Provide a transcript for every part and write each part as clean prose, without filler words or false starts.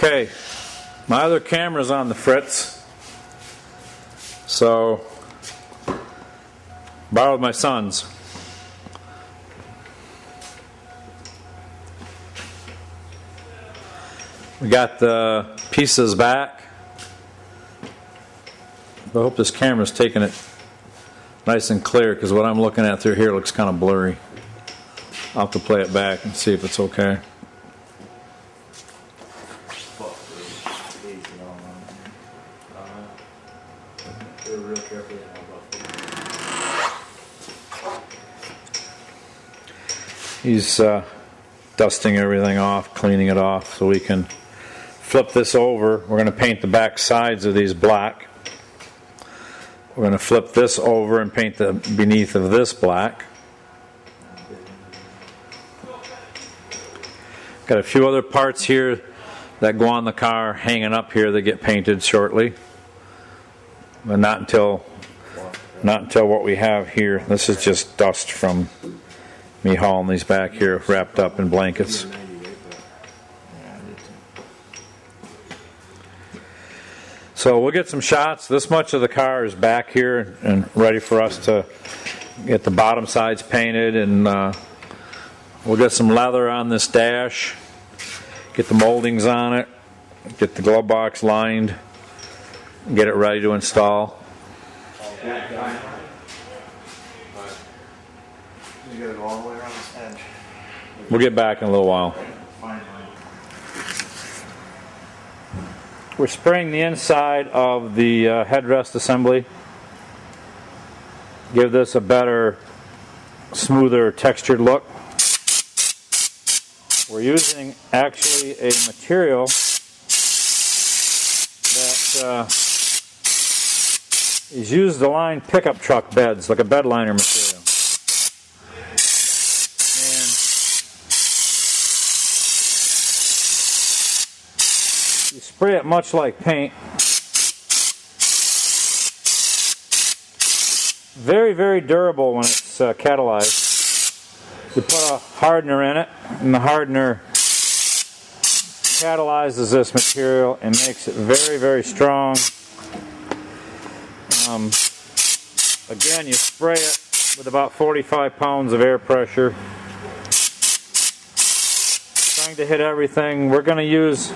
Okay, my other camera's on the fritz, so borrowed my son's. We got the pieces back. I hope this camera's taking it nice and clear, because what I'm looking at through here looks kind of blurry. I'll have to play it back and see if it's okay. He's dusting everything off, cleaning it off, so we can flip this over. We're going to paint the back sides of these black. We're going to flip this over and paint the beneath of this black. Got a few other parts here that go on the car hanging up here that get painted shortly, but not until what we have here. This is just dust from me hauling these back here wrapped up in blankets. So we'll get some shots. This much of the car is back here and ready for us to get the bottom sides painted, and we'll get some leather on this dash, get the moldings on it, get the glove box lined, get it ready to install. We'll get back in a little while. We're spraying the inside of the headrest assembly. Give this a better, smoother, textured look. We're using actually a material that is used to line pickup truck beds, like a bed liner material. Spray it much like paint. Very, very durable when it's catalyzed. You put a hardener in it, and the hardener catalyzes this material and makes it very, very strong. Again, you spray it with about 45 pounds of air pressure. Trying to hit everything. We're going to use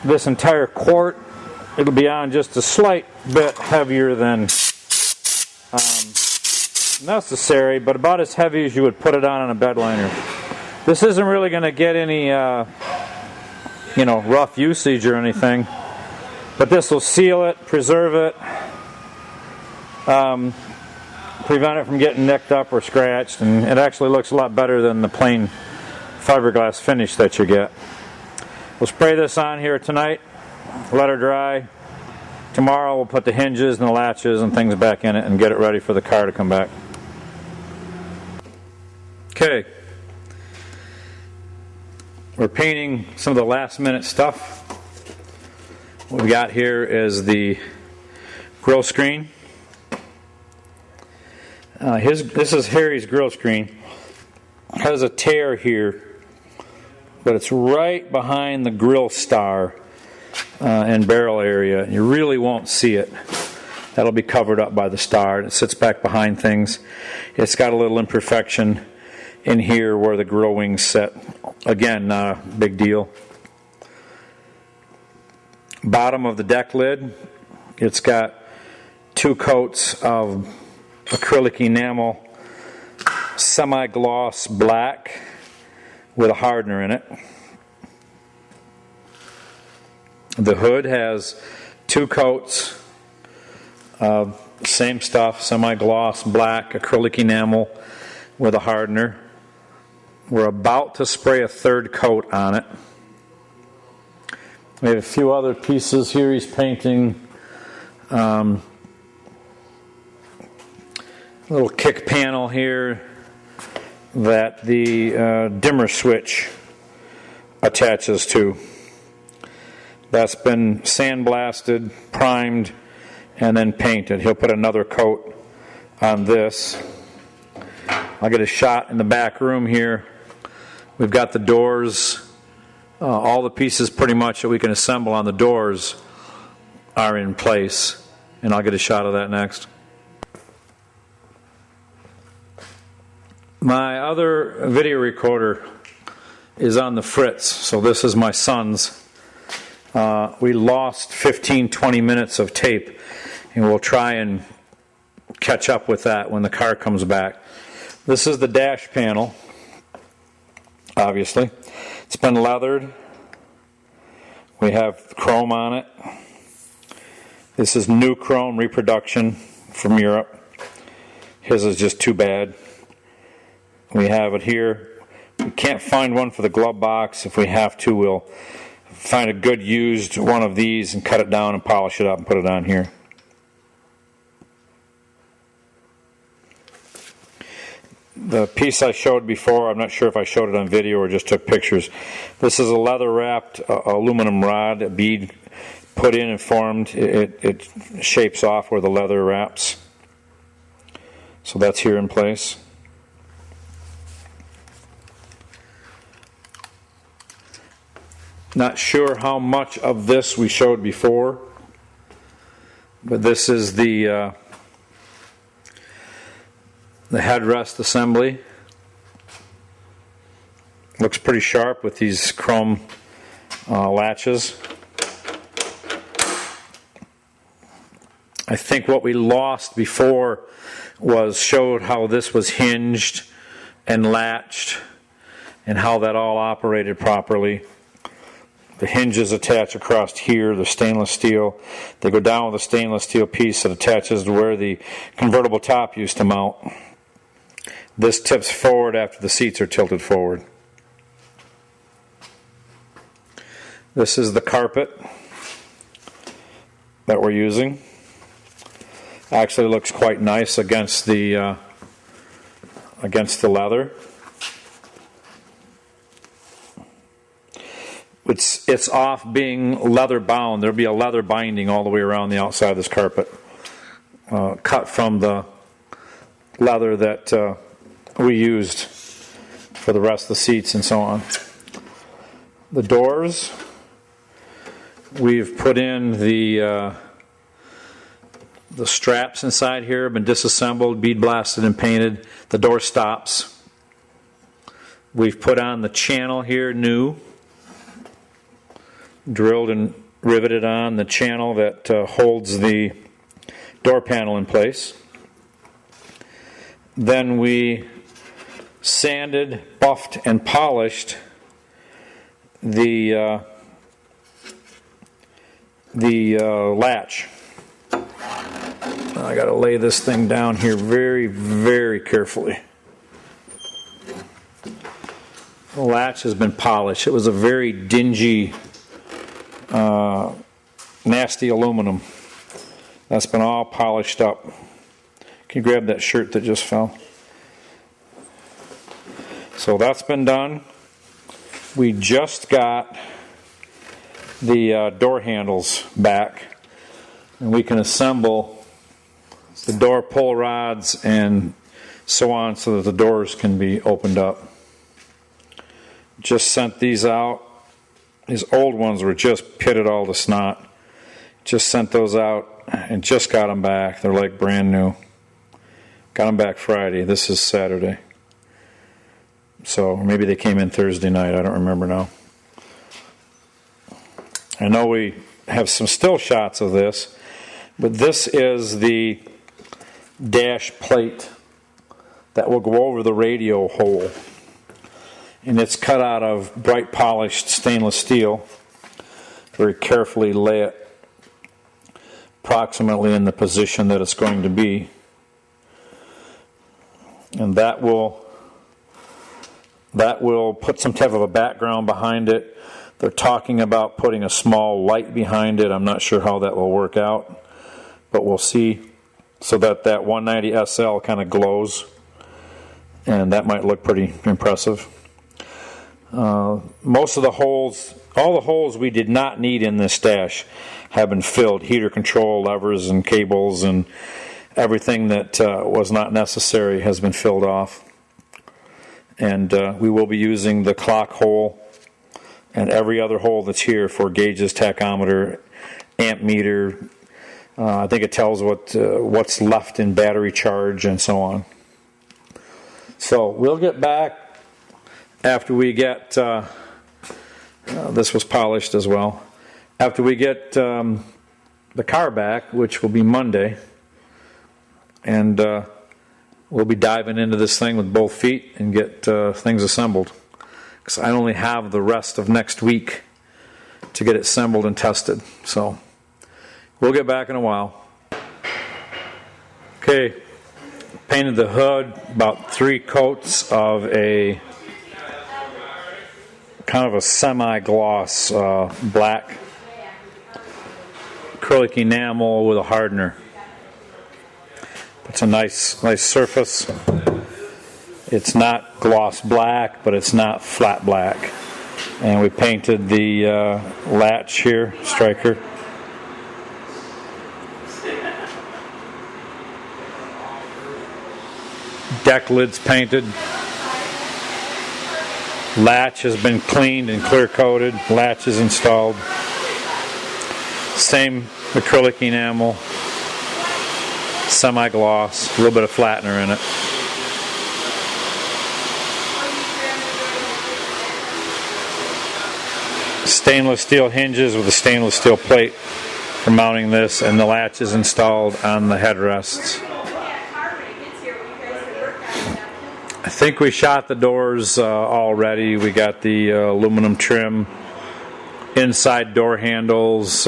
this entire quart. It'll be on just a slight bit heavier than necessary, but about as heavy as you would put it on a bed liner. This isn't really going to get any rough usage or anything, but this will seal it, preserve it, prevent it from getting nicked up or scratched, and it actually looks a lot better than the plain fiberglass finish that you get. We'll spray this on here tonight, let her dry. Tomorrow we'll put the hinges and the latches and things back in it and get it ready for the car to come back. Okay. We're painting some of the last minute stuff. What we got here is the grill screen. This is Harry's grill screen. It has a tear here, but it's right behind the grill star and barrel area. You really won't see it. That'll be covered up by the star. It sits back behind things. It's got a little imperfection in here where the grill wings sit. Again, not a big deal. Bottom of the deck lid, it's got 2 coats of acrylic enamel, semi-gloss black with a hardener in it. The hood has 2 coats of same stuff, semi-gloss black acrylic enamel with a hardener. We're about to spray a 3rd coat on it. We have a few other pieces here he's painting. A little kick panel here that the dimmer switch attaches to. That's been sandblasted, primed, and then painted. He'll put another coat on this. I'll get a shot in the back room here. We've got the doors All the pieces pretty much that we can assemble on the doors are in place, and I'll get a shot of that next. My other video recorder is on the fritz, so this is my son's. We lost 15-20 minutes of tape, and we'll try and catch up with that when the car comes back. This is the dash panel, obviously. It's been leathered. We have chrome on it. This is new chrome reproduction from Europe. His is just too bad. We have it here. We can't find one for the glove box. If we have to, we'll find a good used one of these and cut it down and polish it up and put it on here. The piece I showed before, I'm not sure if I showed it on video or just took pictures. This is a leather wrapped aluminum rod, a bead put in and formed. It shapes off where the leather wraps. So that's here in place. Not sure how much of this we showed before, but this is the headrest assembly. Looks pretty sharp with these chrome latches. I think what we lost before showed how this was hinged and latched and how that all operated properly. The hinges attach across here, the stainless steel. They go down with a stainless steel piece that attaches to where the convertible top used to mount. This tips forward after the seats are tilted forward. This is the carpet that we're using. Actually looks quite nice against the leather. It's off being leather bound. There'll be a leather binding all the way around the outside of this carpet, cut from the leather that we used for the rest of the seats and so on. The doors, we've put in the straps inside here have been disassembled, bead blasted and painted. The door stops. We've put on the channel here new, drilled and riveted on the channel that holds the door panel in place. Then we sanded, buffed, and polished the latch. I got to lay this thing down here very, very carefully. The latch has been polished. It was a very dingy, nasty aluminum. That's been all polished up. Can you grab that shirt that just fell? So that's been done. We just got the door handles back, and we can assemble the door pull rods and so on so that the doors can be opened up. Just sent these out. These old ones were just pitted all to snot. Just sent those out and just got them back. They're like brand new. Got them back Friday. This is Saturday. So maybe they came in Thursday night. I don't remember now. I know we have some still shots of this, but this is the dash plate that will go over the radio hole. And it's cut out of bright polished stainless steel. Very carefully lay it approximately in the position that it's going to be. And that will put some type of a background behind it. They're talking about putting a small light behind it. I'm not sure how that will work out, but we'll see. So that 190 SL kind of glows, and that might look pretty impressive. Most of the holes, all the holes we did not need in this dash have been filled. Heater control, levers and cables and everything that was not necessary has been filled off. And we will be using the clock hole and every other hole that's here for gauges, tachometer, amp meter. I think it tells what's left in battery charge and so on. So we'll get back after we get this was polished as well. After we get the car back, which will be Monday, and we'll be diving into this thing with both feet and get things assembled. Because I only have the rest of next week to get it assembled and tested. So we'll get back in a while. Okay, painted the hood, about 3 coats of a kind of a semi-gloss black acrylic enamel with a hardener. It's a nice surface. It's not gloss black, but it's not flat black. And we painted the latch here, striker. Deck lid's painted. Latch has been cleaned and clear coated. Latch is installed. Same acrylic enamel. Semi-gloss. A little bit of flattener in it. Stainless steel hinges with a stainless steel plate for mounting this, and the latch is installed on the headrests. I think we shot the doors already. We got the aluminum trim, inside door handles,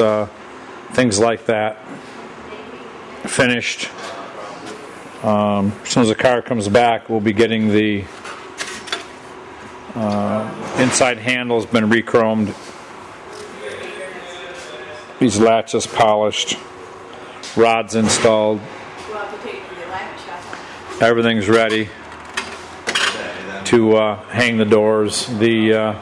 things like that finished. As soon as the car comes back, we'll be getting the inside handles been re-chromed. These latches polished, rods installed. Everything's ready to hang the doors. The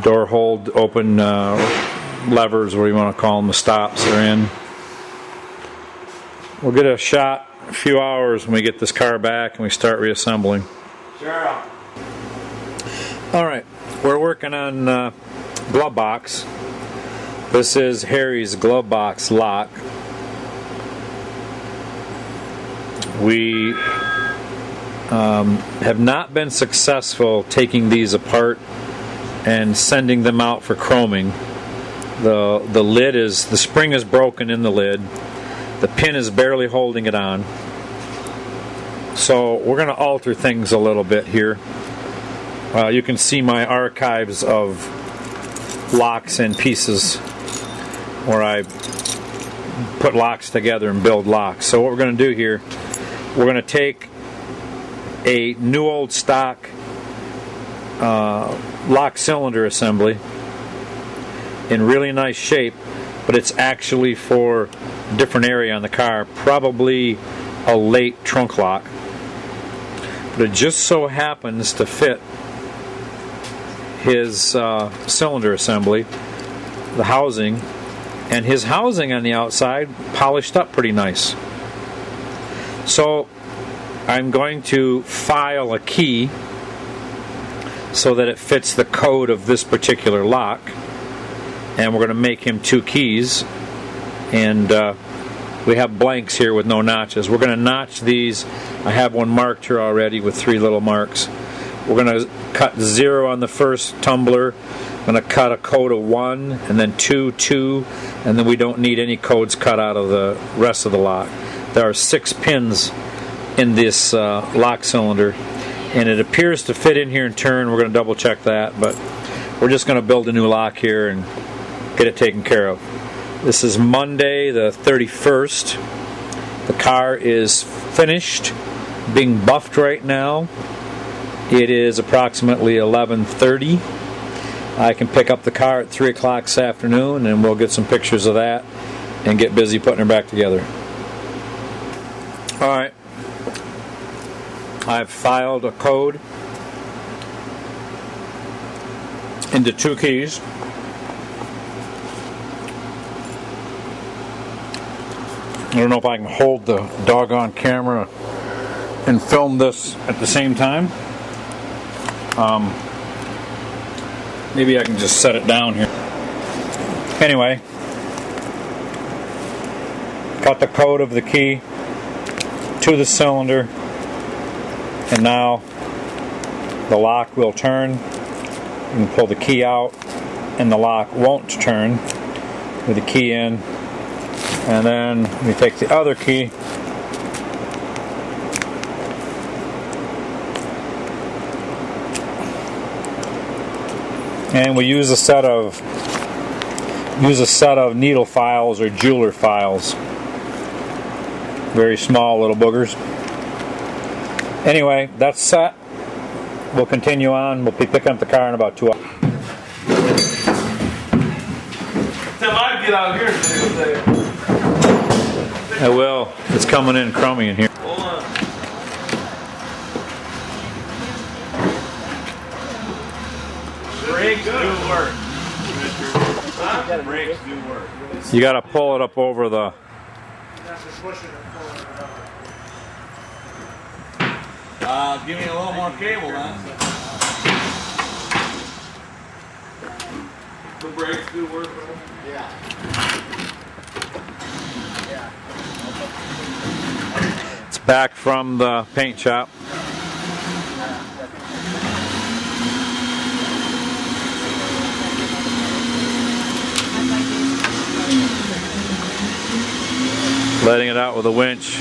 door hold open levers, what do you want to call them, the stops are in. We'll get a shot a few hours when we get this car back and we start reassembling. Sure. All right, we're working on glove box. This is Harry's glove box lock. We have not been successful taking these apart and sending them out for chroming. The lid is, the spring is broken in the lid. The pin is barely holding it on. So we're going to alter things a little bit here. You can see my archives of locks and pieces where I put locks together and build locks. So what we're going to do here, we're going to take a new old stock lock cylinder assembly in really nice shape, but it's actually for a different area on the car, probably a late trunk lock. But it just so happens to fit his cylinder assembly, the housing, and his housing on the outside polished up pretty nice. So I'm going to file a key so that it fits the code of this particular lock, and we're going to make him 2 keys, and we have blanks here with no notches. We're going to notch these. I have one marked here already with 3 little marks. We're going to cut 0 on the first tumbler. I'm going to cut a code of 1, and then 2, 2, and then we don't need any codes cut out of the rest of the lock. There are 6 pins in this lock cylinder, and it appears to fit in here and turn. We're going to double check that, but we're just going to build a new lock here and get it taken care of. This is Monday the 31st. The car is finished, being buffed right now. It is approximately 11:30. I can pick up the car at 3 o'clock this afternoon, and we'll get some pictures of that and get busy putting her back together. Alright, I've filed a code into 2 keys. I don't know if I can hold the doggone camera and film this at the same time. Maybe I can just set it down here. Anyway, got the code of the key to the cylinder, and now the lock will turn. You can pull the key out and the lock won't turn with the key in. And then we take the other key and we use a set of needle files or jeweler files. Very small little boogers. Anyway, that's set. We'll continue on. We'll be picking up the car in about 2 hours. Tim, I get out here and I will. It's coming in crummy in here. hold on. Brakes do work. Huh? Brakes do work. You got to pull it up over the. Give me a little more cable then. The brakes do work. Yeah. It's back from the paint shop. Letting it out with a winch.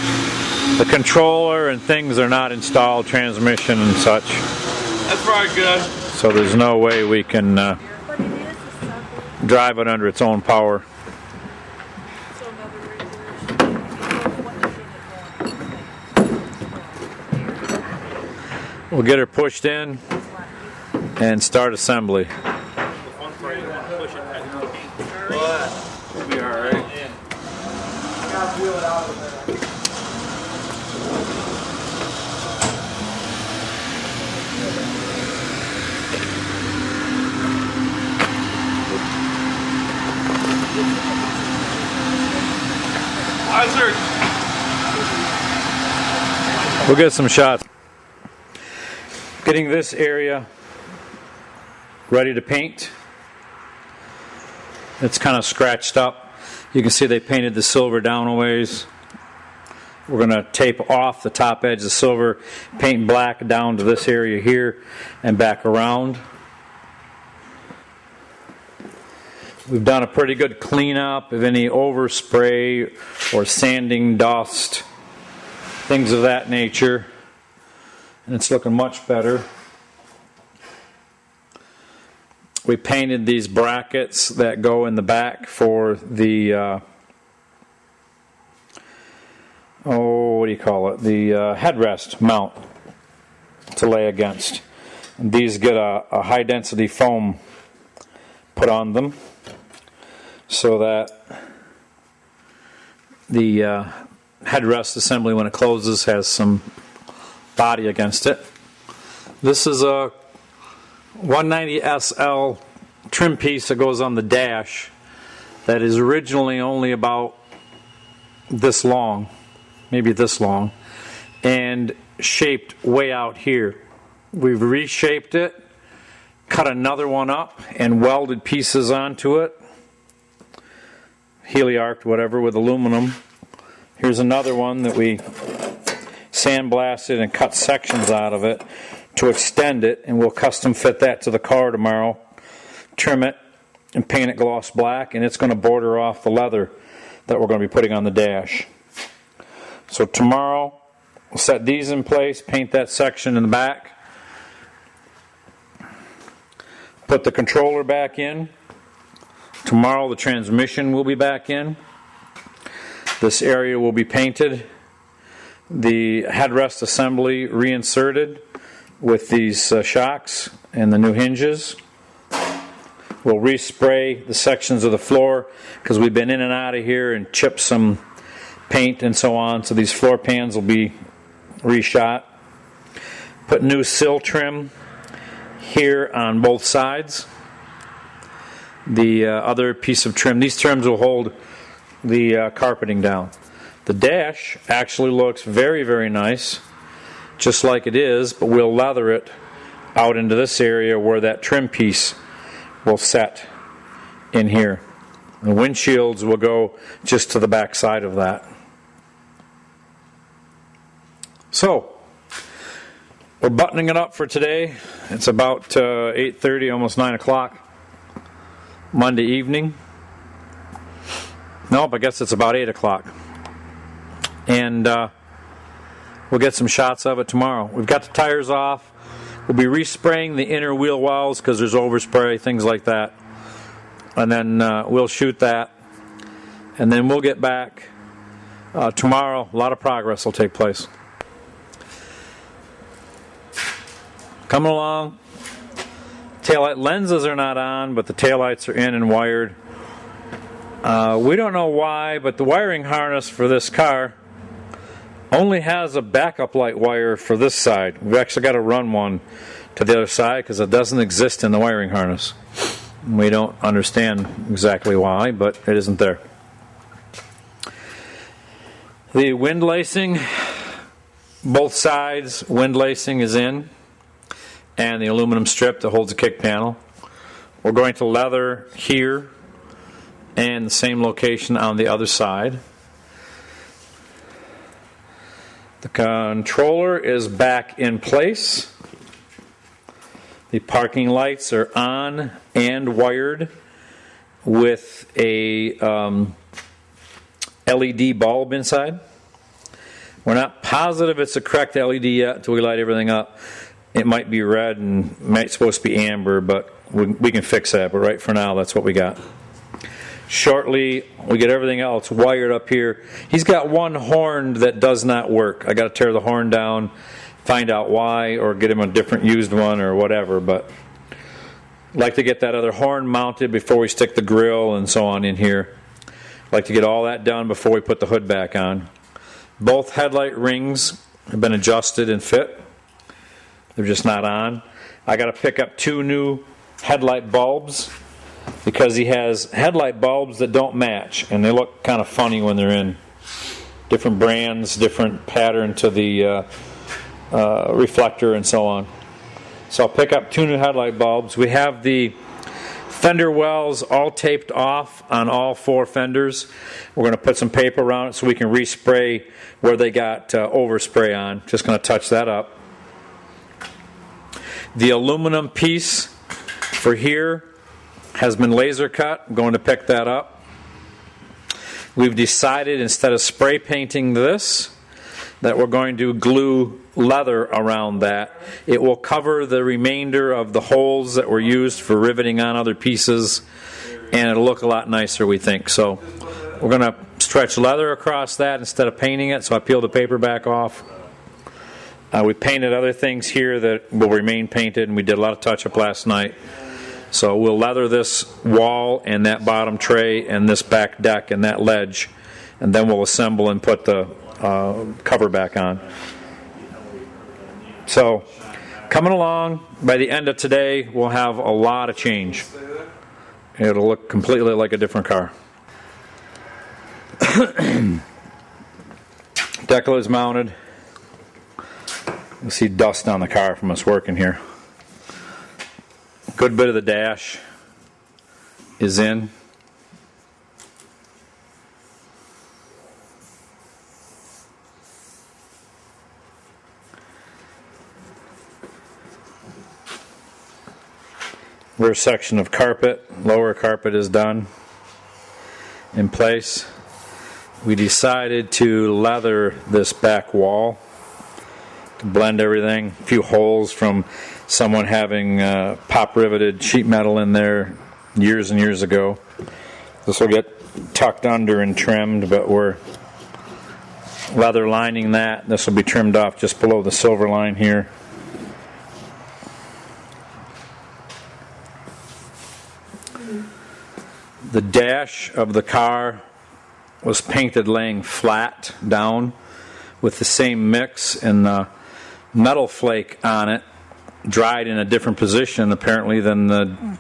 The controller and things are not installed, transmission and such. That's probably good. So there's no way we can drive it under its own power. We'll get her pushed in and start assembly. We'll be alright. We'll get some shots. Getting this area ready to paint. It's kind of scratched up. You can see they painted the silver down a ways. We're going to tape off the top edge of the silver, paint black down to this area here and back around. We've done a pretty good cleanup of any overspray or sanding dust, things of that nature, and it's looking much better. We painted these brackets that go in the back for the what do you call it? The headrest mount to lay against. And these get a high density foam put on them so that the headrest assembly, when it closes, has some body against it. This is a 190 SL trim piece that goes on the dash that is originally only about this long, maybe this long, and shaped way out here. We've reshaped it, cut another one up, and welded pieces onto it, heliarced, whatever, with aluminum. Here's another one that we sandblasted and cut sections out of it to extend it, and we'll custom fit that to the car tomorrow, trim it, and paint it gloss black, and it's going to border off the leather that we're going to be putting on the dash. So tomorrow, we'll set these in place, paint that section in the back, put the controller back in. Tomorrow the transmission will be back in. This area will be painted. The headrest assembly reinserted with these shocks and the new hinges. We'll respray the sections of the floor because we've been in and out of here and chipped some paint and so on. So these floor pans will be reshot. Put new sill trim here on both sides. The other piece of trim, these trims will hold the carpeting down. The dash actually looks very, very nice. just like it is, but we'll leather it out into this area where that trim piece will set in here. The windshields will go just to the back side of that. So, we're buttoning it up for today. It's about 8:30, almost 9 o'clock, Monday evening. Nope, I guess it's about 8 o'clock. And we'll get some shots of it tomorrow. We've got the tires off. We'll be respraying the inner wheel wells because there's overspray, things like that. And then we'll shoot that. And then we'll get back tomorrow. A lot of progress will take place. Coming along. Taillight lenses are not on, but the taillights are in and wired. We don't know why, but the wiring harness for this car only has a backup light wire for this side. We've actually got to run one to the other side because it doesn't exist in the wiring harness. We don't understand exactly why, but it isn't there. The wind lacing, both sides, wind lacing is in, and the aluminum strip that holds the kick panel. We're going to leather here and the same location on the other side. The controller is back in place. The parking lights are on and wired with a LED bulb inside. We're not positive it's the correct LED yet until we light everything up. It might be red and might supposed to be amber, but we can fix that. But right for now, that's what we got. Shortly, we get everything else wired up here. He's got one horn that does not work. I got to tear the horn down, find out why, or get him a different used one or whatever. But I'd like to get that other horn mounted before we stick the grill and so on in here. I'd like to get all that done before we put the hood back on. Both headlight rings have been adjusted and fit. They're just not on. I got to pick up 2 new headlight bulbs because he has headlight bulbs that don't match, and they look kind of funny when they're in. Different brands, different pattern to the reflector and so on. So I'll pick up 2 new headlight bulbs. We have the fender wells all taped off on all 4 fenders. We're going to put some paper around it so we can respray where they got overspray on. Just going to touch that up. The aluminum piece for here has been laser cut. I'm going to pick that up. We've decided instead of spray painting this that we're going to glue leather around that. It will cover the remainder of the holes that were used for riveting on other pieces, and it'll look a lot nicer, we think. So we're going to stretch leather across that instead of painting it, so I peeled the paper back off. We painted other things here that will remain painted, and we did a lot of touch-up last night. So we'll leather this wall and that bottom tray and this back deck and that ledge, and then we'll assemble and put the cover back on. So coming along, by the end of today, we'll have a lot of change. It'll look completely like a different car. Decal is mounted. You'll see dust on the car from us working here. Good bit of the dash is in. Rear section of carpet, lower carpet is done in place. We decided to leather this back wall to blend everything. A few holes from someone having pop riveted sheet metal in there years and years ago. This will get tucked under and trimmed, but we're leather lining that. This will be trimmed off just below the silver line here. The dash of the car was painted laying flat down with the same mix, and the metal flake on it dried in a different position apparently than the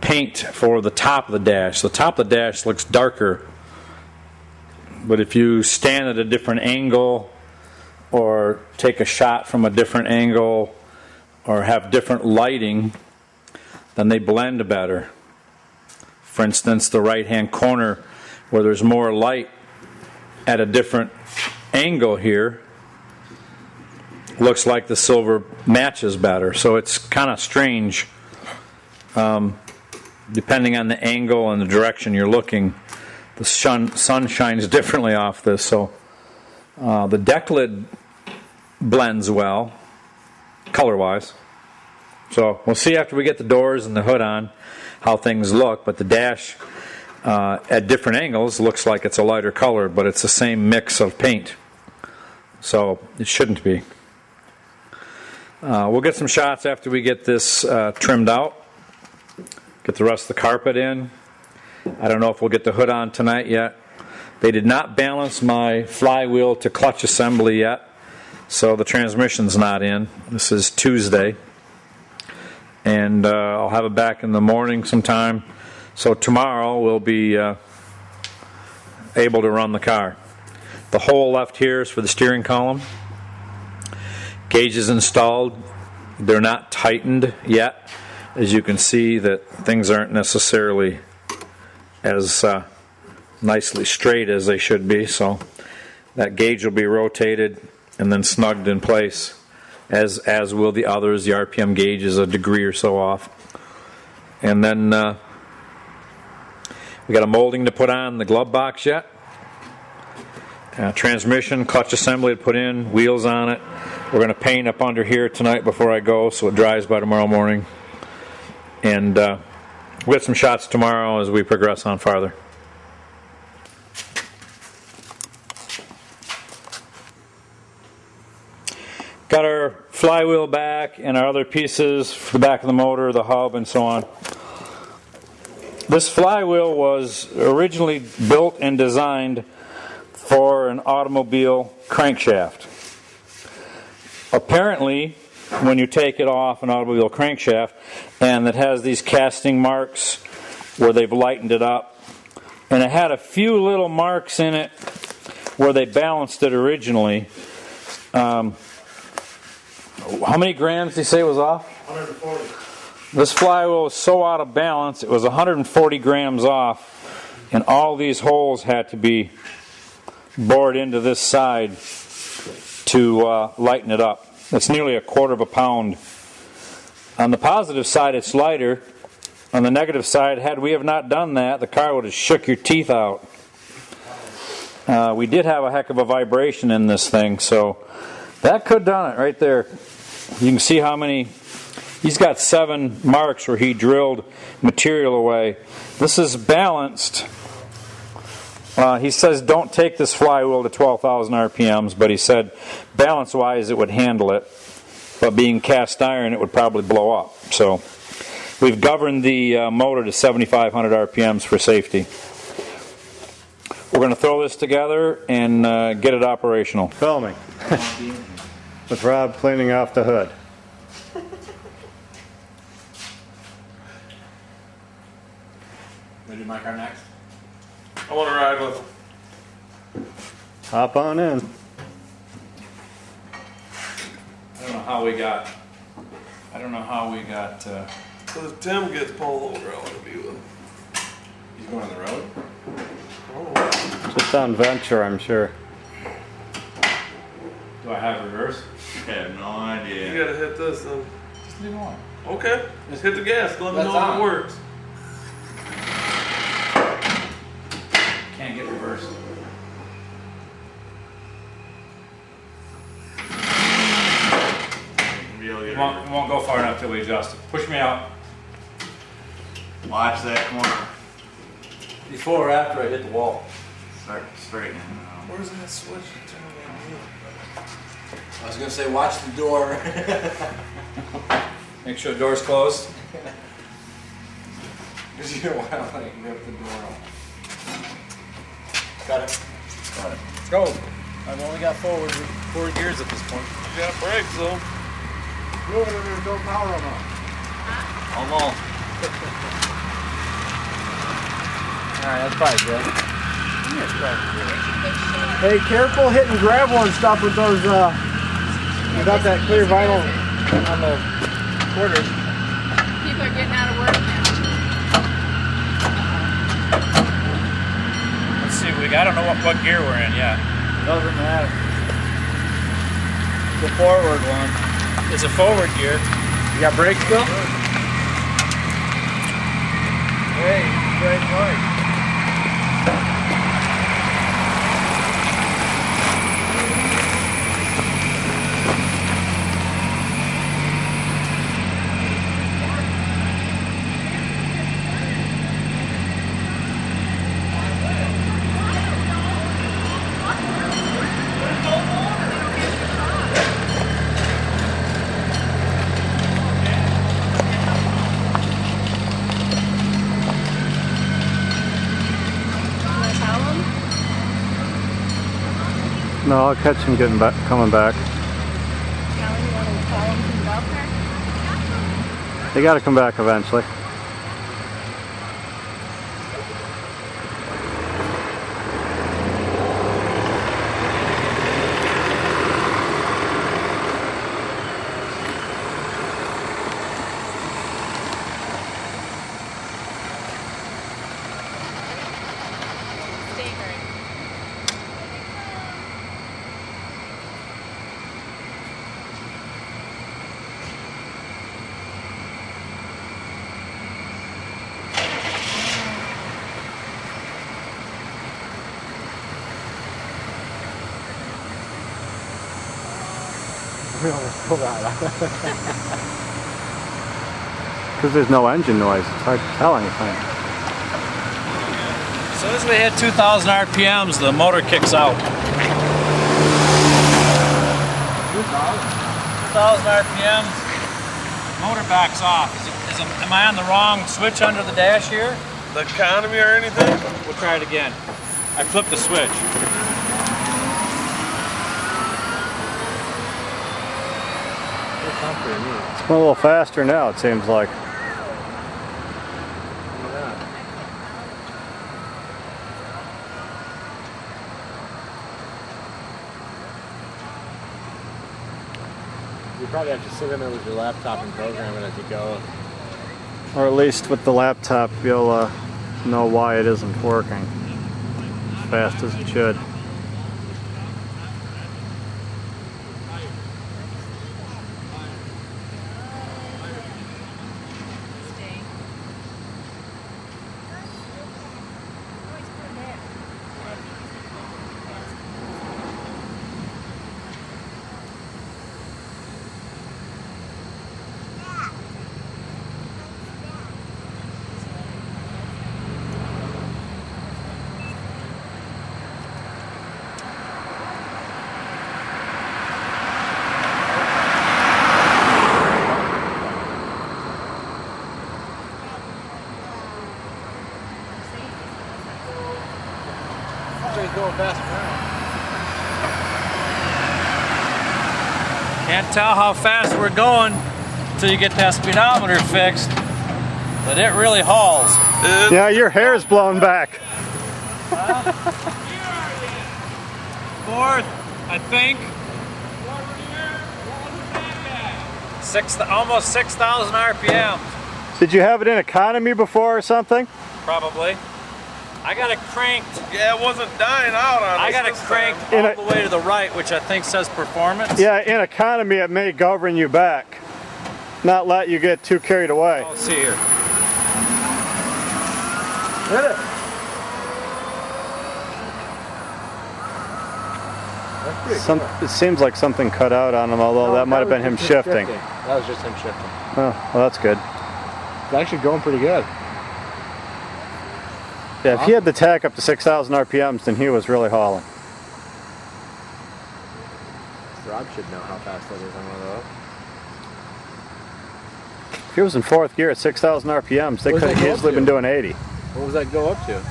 paint for the top of the dash. The top of the dash looks darker, but if you stand at a different angle or take a shot from a different angle or have different lighting, then they blend better. For instance, the right-hand corner where there's more light at a different angle here looks like the silver matches better. So it's kind of strange. Depending on the angle and the direction you're looking, the sun shines differently off this. So the deck lid blends well, color-wise. So we'll see after we get the doors and the hood on how things look. But the dash at different angles looks like it's a lighter color, but it's the same mix of paint. So it shouldn't be. We'll get some shots after we get this trimmed out. Get the rest of the carpet in. I don't know if we'll get the hood on tonight yet. They did not balance my flywheel to clutch assembly yet, so the transmission's not in. This is Tuesday. And I'll have it back in the morning sometime. So tomorrow we'll be able to run the car. The hole left here is for the steering column. Gauges installed. They're not tightened yet. As you can see, that things aren't necessarily as nicely straight as they should be. So that gauge will be rotated and then snugged in place, as will the others. The RPM gauge is a degree or so off. And then we got a molding to put on the glove box yet. Transmission, clutch assembly to put in, wheels on it. We're going to paint up under here tonight before I go so it dries by tomorrow morning. And we'll get some shots tomorrow as we progress on farther. Got our flywheel back and our other pieces for the back of the motor, the hub, and so on. This flywheel was originally built and designed for an automobile crankshaft. Apparently, when you take it off an automobile crankshaft, and it has these casting marks where they've lightened it up, and it had a few little marks in it where they balanced it originally. How many grams did you say was off? 140. This flywheel was so out of balance, it was 140 grams off, and all these holes had to be bored into this side to lighten it up. It's nearly 1/4 pound. On the positive side, it's lighter. On the negative side, had we have not done that, the car would have shook your teeth out. We did have a heck of a vibration in this thing, so that could have done it right there. You can see how many. He's got 7 marks where he drilled material away. This is balanced. He says don't take this flywheel to 12,000 RPMs, but he said balance-wise it would handle it, but being cast iron it would probably blow up. So we've governed the motor to 7,500 RPMs for safety. We're going to throw this together and get it operational. Filming. With Rob cleaning off the hood. Ready to do my car next? I want to ride with him. Hop on in. I don't know how we got. Because Tim gets pulled over, I want to be with him. He's going on the road. Oh. Just on Venture, I'm sure. Do I have reverse? I have no idea. You gotta hit this then. Just leave it on. Okay, just hit the gas. Let me That's know if on. it works. Can't get reverse. We won't go far enough till we adjust it. Push me out. Watch that corner. Before or after I hit the wall? Start straightening now. Where's that switch? Turn it on. I was gonna say, watch the door. Make sure the door's closed. Because you don't want to like rip the door off. Got it. Let's go. I've only got forward gears at this point. You got brakes though. Move it and don't power them on. Almost. Alright, that's probably good. Yes, Hey, careful hitting gravel and stuff with those, you got that clear vinyl on the quarters. People are getting out of work now. Let's see, I don't know what gear we're in yet. Doesn't matter. The forward one. It's a forward gear. You got brakes still? Hey, brake light. No, I'll catch him getting back, coming back. They got to come back eventually. Because there's no engine noise, it's hard to tell anything. As soon as we hit 2,000 RPMs, the motor kicks out. 2,000 RPMs, motor backs off. Am I on the wrong switch under the dash here? The economy or anything? We'll try it again. I flipped the switch. It's going a little faster now, it seems like. You probably have to sit in there with your laptop and program it as you go. Or at least with the laptop, you'll know why it isn't working as fast as it should. Going fast now. Can't tell how fast we're going until you get that speedometer fixed, but it really hauls. Yeah, your hair's blown back. Fourth, I think. Almost 6,000 RPM, Did you have it in economy before or something? probably. I got it cranked. Yeah, it wasn't dying out on us. I got it this cranked time. all the way to the right, which I think says performance. Yeah, in economy it may govern you back. Not let you get too carried away. Let's see here. Hit it. It seems like something cut out on him, although that might have been him shifting. That was just him shifting. Oh, well, that's good. It's actually going pretty good. Yeah, if he had the tack up to 6,000 RPMs, then he was really hauling. Rob should know how fast that is on one of those. If he was in fourth gear at 6,000 RPMs, they What could does have that go easily up been to? doing 80. What was that go up to?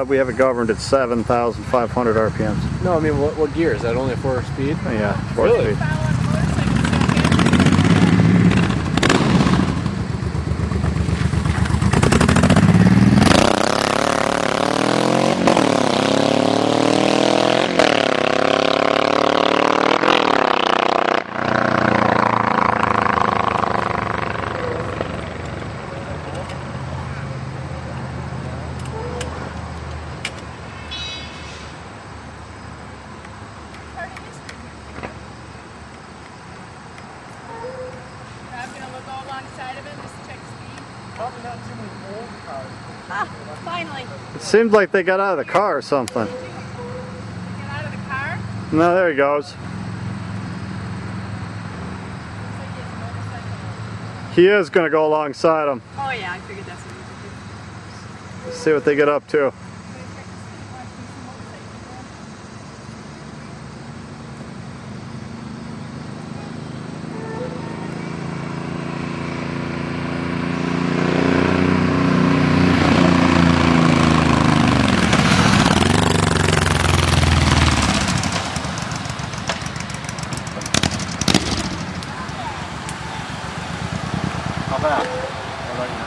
We have it governed at 7,500 RPMs. No, I mean, what gear? Is that only 4-speed? Yeah, fourth Really? speed. Probably not too many old cars. Ah, finally. It seems like they got out of the car or something. Get out of the car. No, there he goes. He is going to go alongside him. Oh yeah, I figured that's what you were See what they get up to.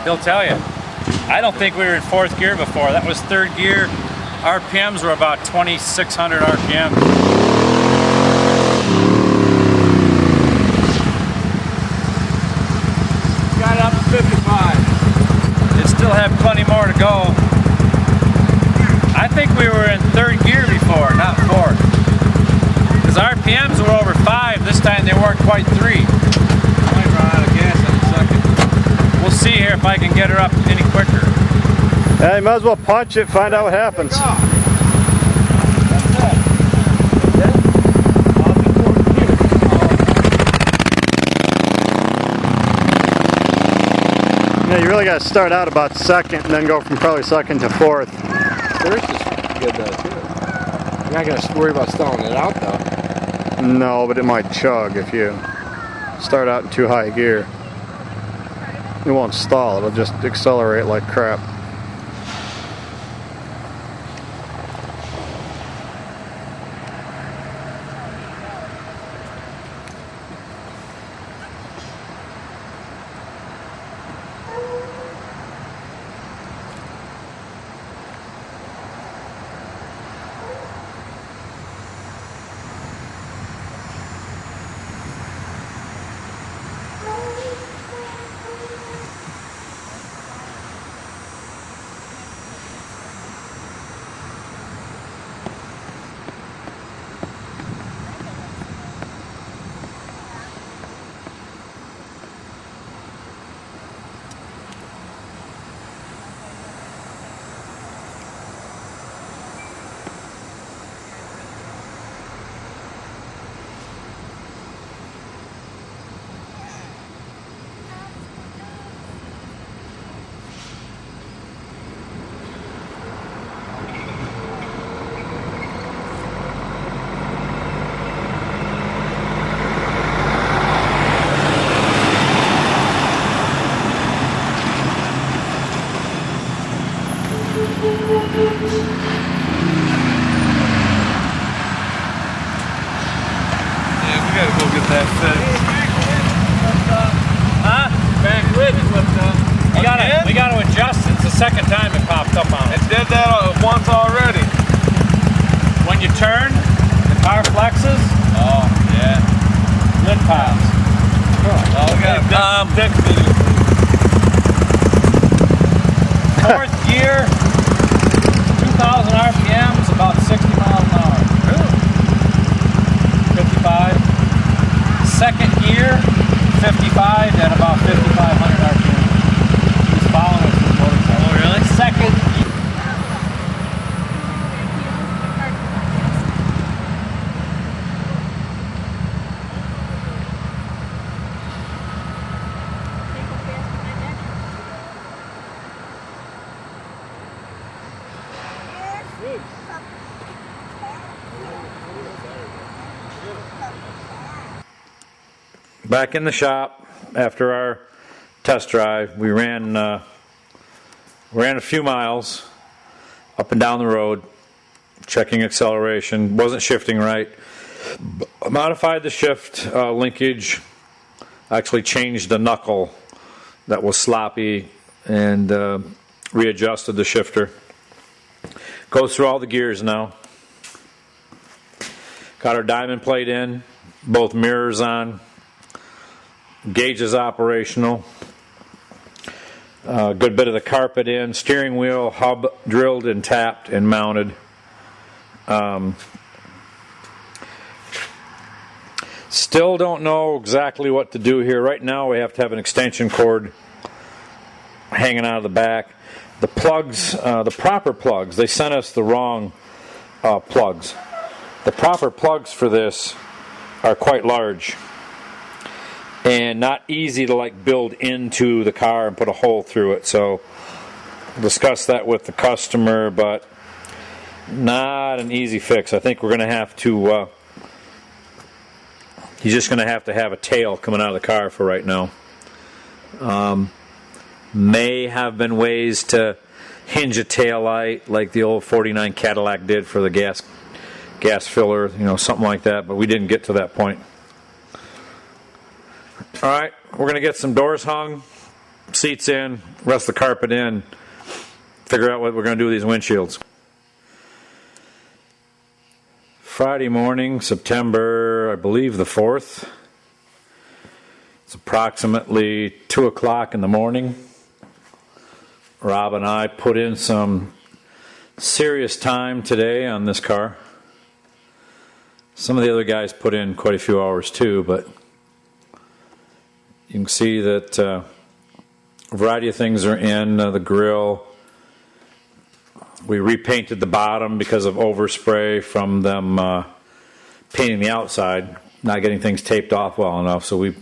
He'll tell you. I don't think we were in 4th gear before. That was 3rd gear. RPMs were about 2,600 RPM. Got it up to 55. They still have plenty more to go. I think we were in 3rd gear before, not 4th. Because RPMs were over 5. This time they weren't quite 3. Might run out of gas in a second. We'll see here if I can get her up any quicker. Yeah, you might as well punch it, find out what happens. Yeah, you really got to start out about 2nd and then go from probably 2nd to 4th. First is good though too. You're not gonna worry about stalling it out though. No, but it might chug if you start out in too high gear. It won't stall, it'll just accelerate like crap. Yeah, we gotta go get that fixed. Huh? Back lid flipped up. We gotta adjust it. It's the 2nd time it popped up on It us. did that once already. When you turn, the car flexes, Oh, yeah. lid pops. Oh, we got Dick video. 4th gear, 2,000 RPMs, about 60 miles an hour. 55. 2nd gear, 55 at about 5,500 RPM. He's following us with motorcycle. Oh, really? 2nd gear. Back in the shop after our test drive, we ran a few miles up and down the road, checking acceleration. Wasn't shifting right. Modified the shift linkage. Actually changed the knuckle that was sloppy and readjusted the shifter. Goes through all the gears now. Got our diamond plate in, both mirrors on. Gauge is operational. Good bit of the carpet in. Steering wheel hub drilled and tapped and mounted. Still don't know exactly what to do here. Right now we have to have an extension cord hanging out of the back. The plugs, the proper plugs, they sent us the wrong plugs. The proper plugs for this are quite large and not easy to like build into the car and put a hole through it. So discuss that with the customer, but not an easy fix. I think we're going to have to he's just going to have a tail coming out of the car for right now. May have been ways to hinge a tail light like the old 49 Cadillac did for the gas filler, something like that, but we didn't get to that point. All right, we're going to get some doors hung, seats in, rest the carpet in, figure out what we're going to do with these windshields. Friday morning, September, I believe the 4th. It's approximately 2 o'clock in the morning. Rob and I put in some serious time today on this car. Some of the other guys put in quite a few hours too, but you can see that a variety of things are in the grill. We repainted the bottom because of overspray from them painting the outside, not getting things taped off well enough. So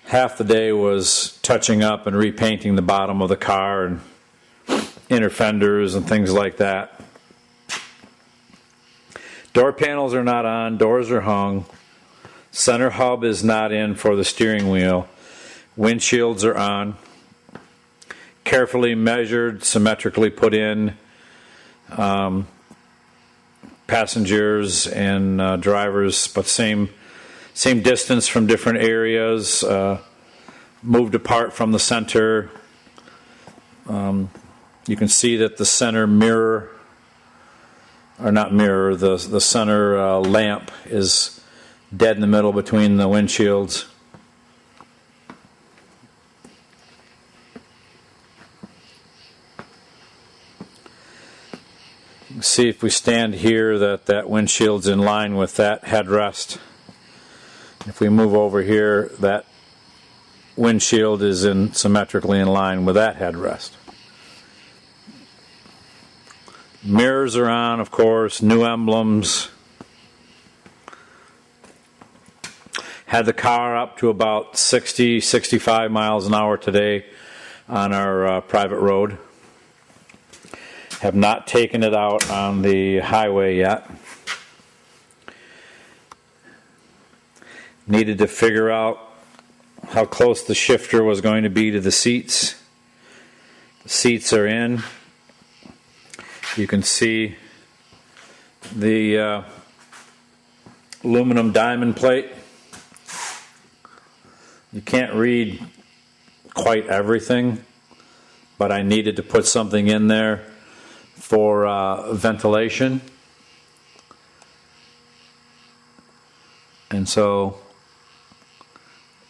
half the day was touching up and repainting the bottom of the car and inner fenders and things like that. Door panels are not on, doors are hung. Center hub is not in for the steering wheel. Windshields are on. Carefully measured, symmetrically put in. Passengers and drivers, but same distance from different areas. Moved apart from the center. You can see that the center mirror, or not mirror, the center lamp is dead in the middle between the windshields. You can see if we stand here that windshield's in line with that headrest. If we move over here, that windshield is symmetrically in line with that headrest. Mirrors are on, of course, new emblems. Had the car up to about 60, 65 miles an hour today on our private road. Have not taken it out on the highway yet. Needed to figure out how close the shifter was going to be to the seats. The seats are in. You can see the aluminum diamond plate. You can't read quite everything, but I needed to put something in there for ventilation. And so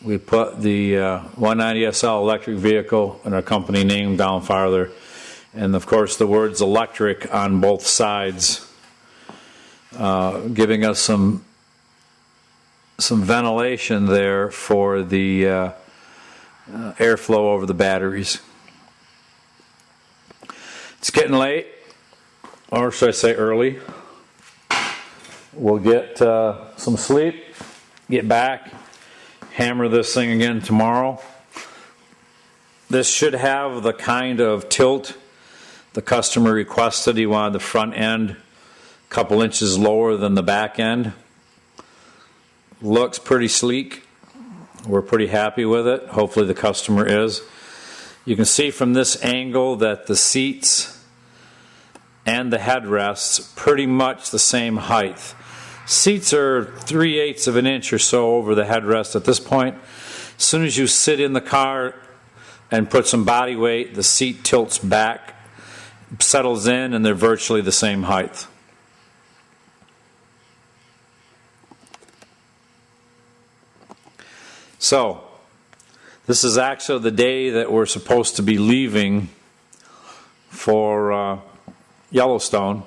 we put the 190SL electric vehicle and our company name down farther. And of course the words electric on both sides, giving us some ventilation there for the airflow over the batteries. It's getting late, or should I say early. We'll get some sleep, get back, hammer this thing again tomorrow. This should have the kind of tilt the customer requested. He wanted the front end a couple inches lower than the back end. Looks pretty sleek. We're pretty happy with it. Hopefully the customer is. You can see from this angle that the seats and the headrests pretty much the same height. Seats are 3/8 of an inch or so over the headrest at this point. As soon as you sit in the car and put some body weight, the seat tilts back, settles in, and they're virtually the same height. So, this is actually the day that we're supposed to be leaving for Yellowstone.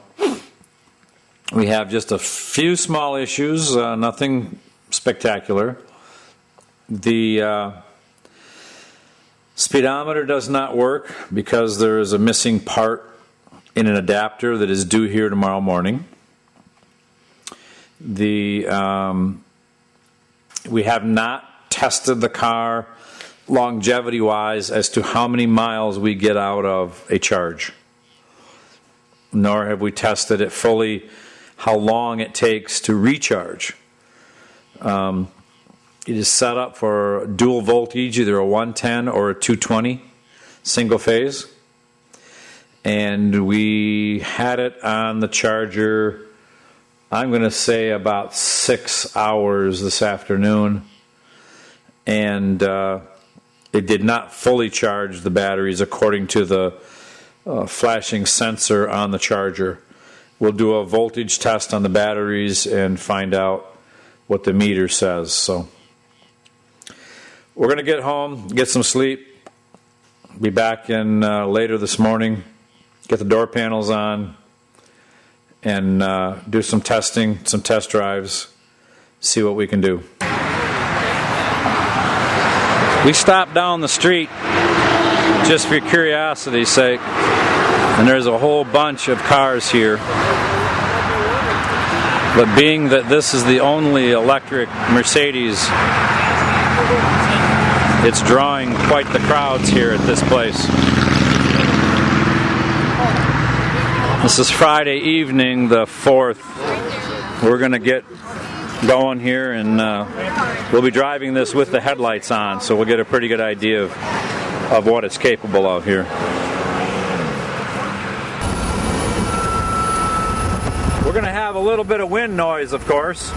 We have just a few small issues, nothing spectacular. The Speedometer does not work because there is a missing part in an adapter that is due here tomorrow morning. We have not tested the car longevity-wise as to how many miles we get out of a charge. Nor have we tested it fully how long it takes to recharge. It is set up for dual voltage, either a 110 or a 220 single phase. And we had it on the charger, I'm going to say about 6 hours this afternoon. And it did not fully charge the batteries according to the flashing sensor on the charger. We'll do a voltage test on the batteries and find out what the meter says. So we're going to get home, get some sleep, be back in later this morning, get the door panels on, and do some testing, some test drives, see what we can do. We stopped down the street just for curiosity's sake, and there's a whole bunch of cars here. But being that this is the only electric Mercedes, it's drawing quite the crowds here at this place. This is Friday evening, the 4th. We're going to get going here, and we'll be driving this with the headlights on, so we'll get a pretty good idea of what it's capable of here. We're going to have a little bit of wind noise, of course.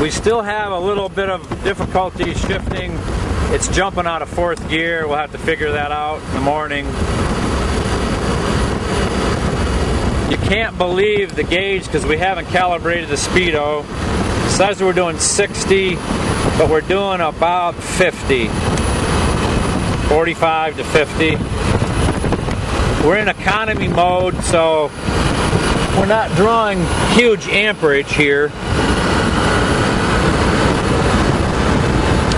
We still have a little bit of difficulty shifting. It's jumping out of 4th gear. We'll have to figure that out in the morning. You can't believe the gauge because we haven't calibrated the speedo. It says we're doing 60, but we're doing about 50. 45 to 50. We're in economy mode, so we're not drawing huge amperage here.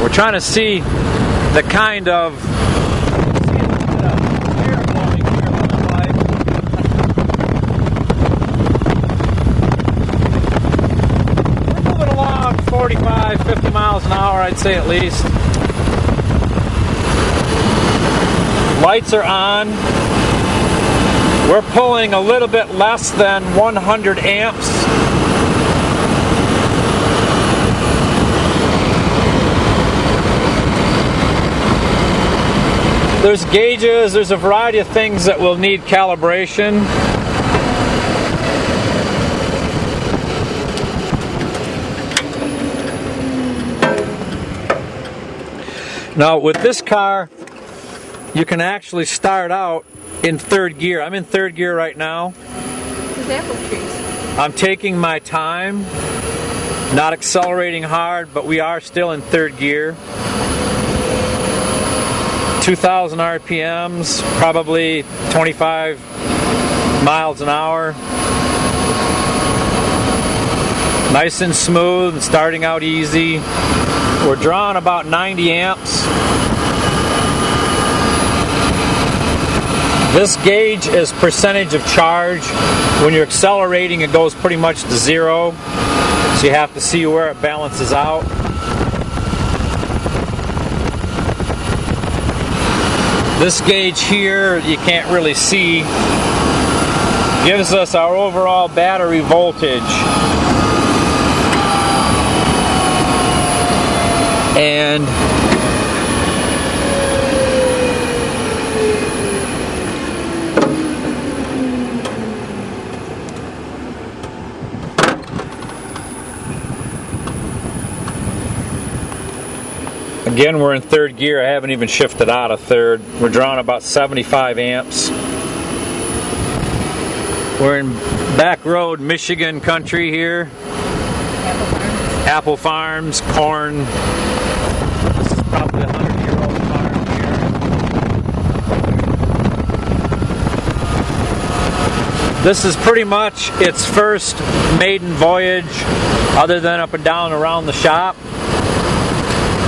We're trying to see the kind of air blowing here looks like. We're moving along 45, 50 miles an hour, I'd say at least. Lights are on. We're pulling a little bit less than 100 amps. There's gauges, there's a variety of things that will need calibration. Now with this car, you can actually start out in 3rd gear. I'm in 3rd gear right now. There's apple trees. I'm taking my time, not accelerating hard, but we are still in 3rd gear. 2,000 RPMs, probably 25 miles an hour. Nice and smooth and starting out easy. We're drawing about 90 amps. This gauge is percentage of charge. When you're accelerating, it goes pretty much to 0. So you have to see where it balances out. This gauge here, you can't really see, gives us our overall battery voltage. And again, we're in 3rd gear. I haven't even shifted out of 3rd. We're drawing about 75 amps. We're in back road Michigan country here. Apple farms, corn. This is probably a 100-year-old farm here. This is pretty much its first maiden voyage, other than up and down around the shop.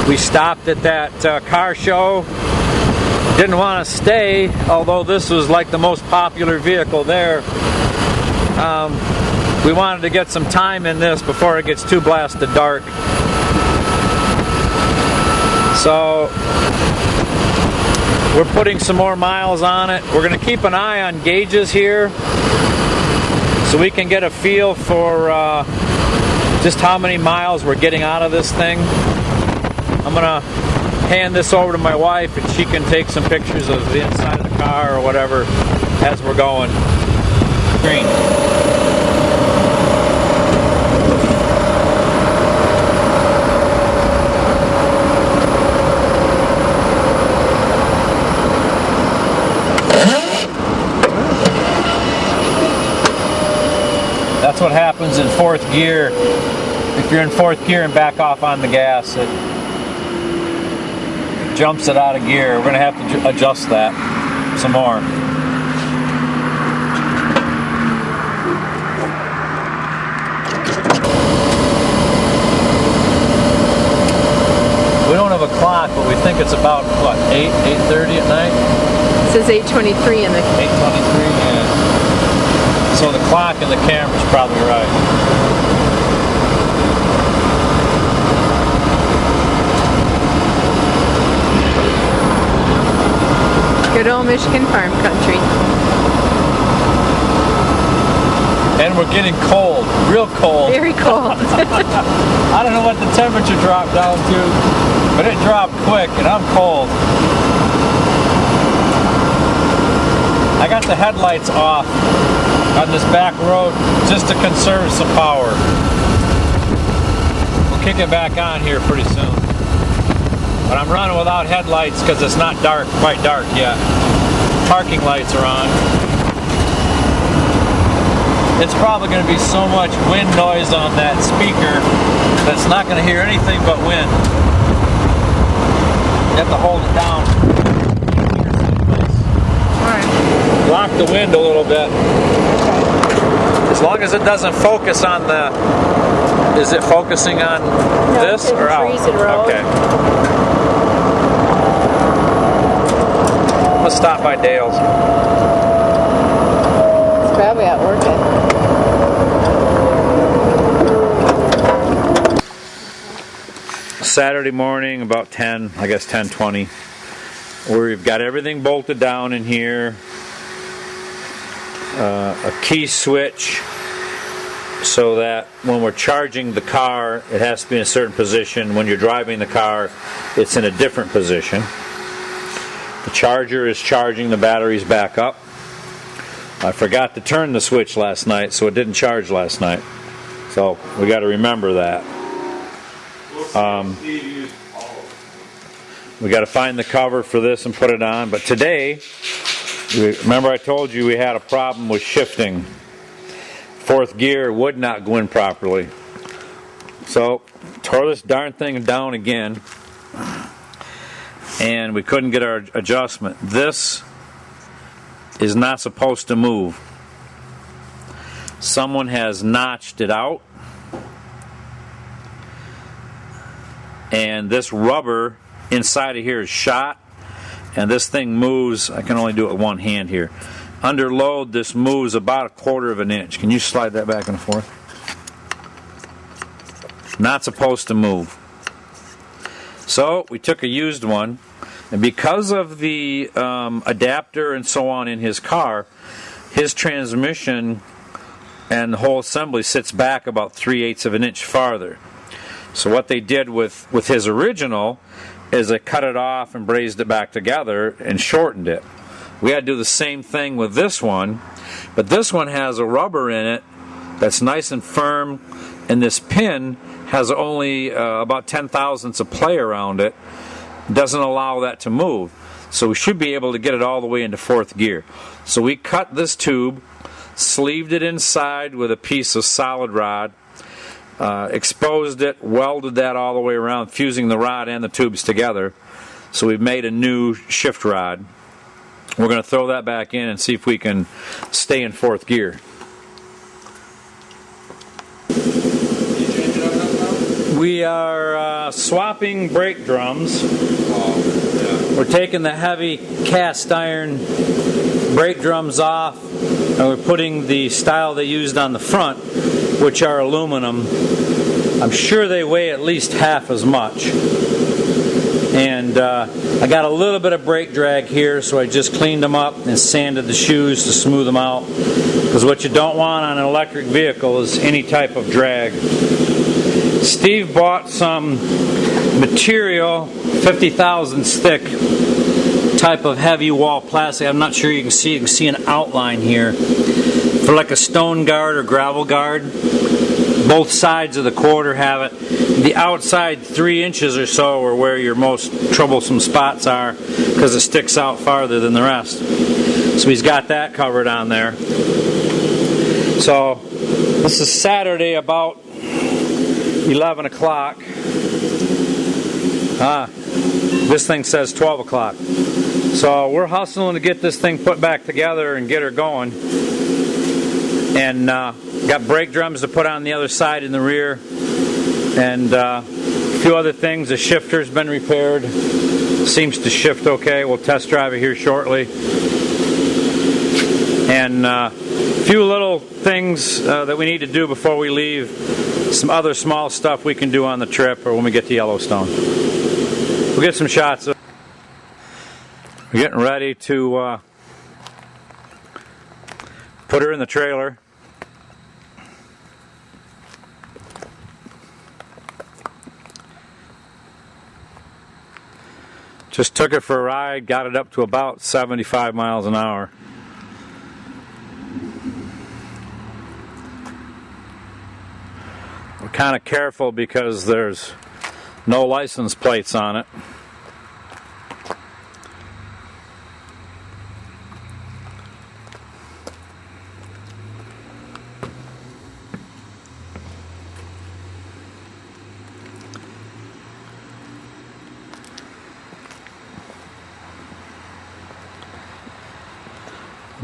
We stopped at that car show. Didn't want to stay, although this was like the most popular vehicle there. We wanted to get some time in this before it gets too blasted dark. So we're putting some more miles on it. We're going to keep an eye on gauges here so we can get a feel for just how many miles we're getting out of this thing. I'm going to hand this over to my wife and she can take some pictures of the inside of the car or whatever as we're going. Green. That's what happens in fourth gear. If you're in fourth gear and back off on the gas, it jumps it out of gear. We're going to have to adjust that some more. We don't have a clock, but we think it's about, what, 8:30 at night? It says 8:23 in the... 8:23, yeah. So the clock and the camera's probably right. Good old Michigan farm country. And we're getting cold, real cold. Very cold. I don't know what the temperature dropped down to, but it dropped quick and I'm cold. I got the headlights off on this back road just to conserve some power. We'll kick it back on here pretty soon. But I'm running without headlights because it's not dark, quite dark yet. Parking lights are on. It's probably going to be so much wind noise on that speaker that it's not going to hear anything but wind. You have to hold it down. Block the wind a little bit. As long as it doesn't focus on the... Is it focusing on this or out? Trees and road. Okay. I'm going to stop by Dale's. It's probably out working. Saturday morning, about 10, I guess 10:20. We've got everything bolted down in here. A key switch so that when we're charging the car, it has to be in a certain position. When you're driving the car, it's in a different position. The charger is charging the batteries back up. I forgot to turn the switch last night, so it didn't charge last night. So we got to remember that. We got to find the cover for this and put it on. But today, remember I told you we had a problem with shifting. Fourth gear would not go in properly. So, tore this darn thing down again. And we couldn't get our adjustment. This is not supposed to move. Someone has notched it out. And this rubber inside of here is shot. And this thing moves, I can only do it with one hand here. Under load, this moves about 1/4 of an inch. Can you slide that back and forth? Not supposed to move. So we took a used one, and because of the adapter and so on in his car, his transmission and the whole assembly sits back about 3/8 of an inch farther. So what they did with his original is they cut it off and brazed it back together and shortened it. We had to do the same thing with this one, but this one has a rubber in it that's nice and firm, and this pin has only about 10/1000ths of play around it. Doesn't allow that to move. So we should be able to get it all the way into fourth gear. So we cut this tube, sleeved it inside with a piece of solid rod, exposed it, welded that all the way around, fusing the rod and the tubes together. So we've made a new shift rod. We're going to throw that back in and see if we can stay in fourth gear. We are swapping brake drums. We're taking the heavy cast iron brake drums off, and we're putting the style they used on the front, which are aluminum. I'm sure they weigh at least half as much. And I got a little bit of brake drag here, so I just cleaned them up and sanded the shoes to smooth them out. Because what you don't want on an electric vehicle is any type of drag. Steve bought some material, 50,000 thick type of heavy wall plastic. I'm not sure you can see. You can see an outline here for like a stone guard or gravel guard. Both sides of the quarter have it. The outside 3 inches or so are where your most troublesome spots are because it sticks out farther than the rest. So he's got that covered on there. So this is Saturday about 11 o'clock. This thing says 12 o'clock. So we're hustling to get this thing put back together and get her going. And got brake drums to put on the other side in the rear. And a few other things. The shifter's been repaired. Seems to shift okay. We'll test drive it here shortly. And a few little things that we need to do before we leave. Some other small stuff we can do on the trip or when we get to Yellowstone. We'll get some shots. We're getting ready to put her in the trailer. Just took it for a ride, got it up to about 75 miles an hour. We're kind of careful because there's no license plates on it.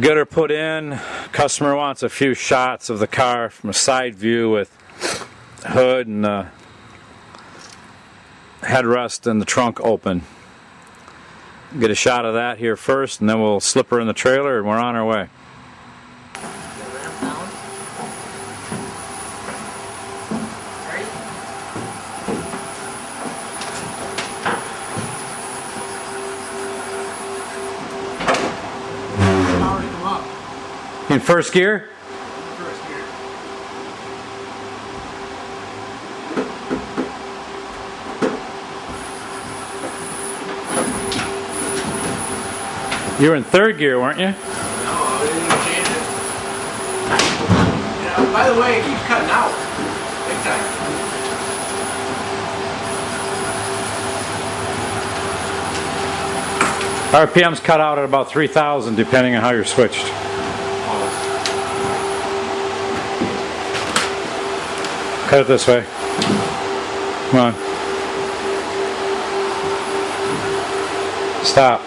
Get her put in. Customer wants a few shots of the car from a side view with hood and headrest and the trunk open. Get a shot of that here first, and then we'll slip her in the trailer and we're on our way. In first gear? First gear. You were in third gear, weren't you? No, I didn't even change it. Yeah, by the way, it keeps cutting out. Big time. RPM's cut out at about 3,000 depending on how you're switched. Cut it this way. Come on. Stop.